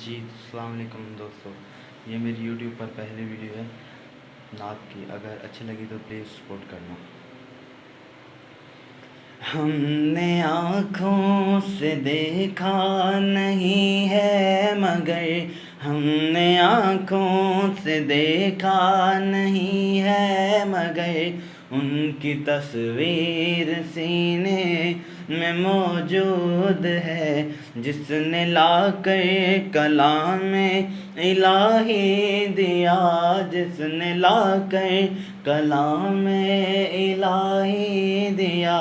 جی السلام علیکم دوستو، یہ میری یوٹیوب پر پہلی ویڈیو ہے نعت کی. اگر اچھی لگی تو پلیز سپورٹ کرنا. ہم نے آنکھوں سے دیکھا نہیں ہے مگر ہم نے آنکھوں سے دیکھا نہیں ہے مگر ان کی تصویر سینے میں موجود ہے. جس نے لا کر کلام الہی دیا، جس نے لا کر کلام الہی دیا،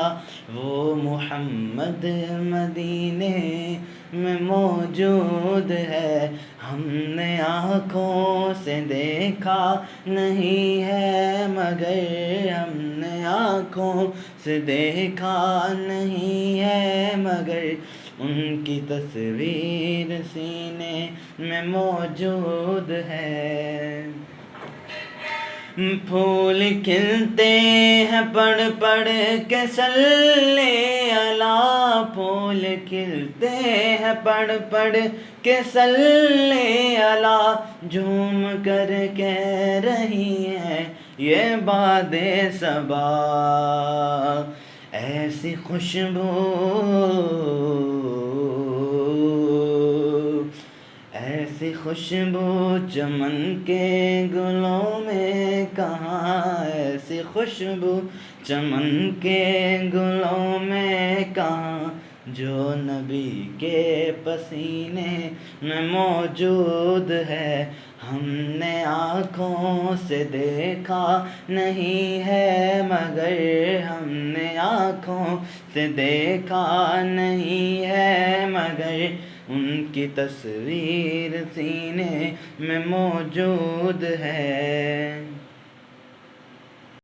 وہ محمد مدینے میں موجود ہے. ہم نے آنکھوں سے دیکھا نہیں ہے مگر ہم نے آنکھوں سے دیکھا نہیں ہے مگر ان کی تصویر سینے میں موجود ہے. پھول کھلتے ہیں پڑھ پڑھ کے صلی اللہ، پھول کھلتے ہیں پڑھ پڑھ کے صلی اللہ. جھوم کر کہہ رہی ہے یہ باد صبا، ایسی خوشبو ایسی خوشبو چمن کے گلوں میں کہاں، ایسی خوشبو چمن کے گلوں میں کہاں، جو نبی کے پسینے میں موجود ہے. ہم نے آنکھوں سے دیکھا نہیں ہے مگر ہم نے آنکھوں سے دیکھا نہیں ہے مگر ان کی تصویر سینے میں موجود ہے.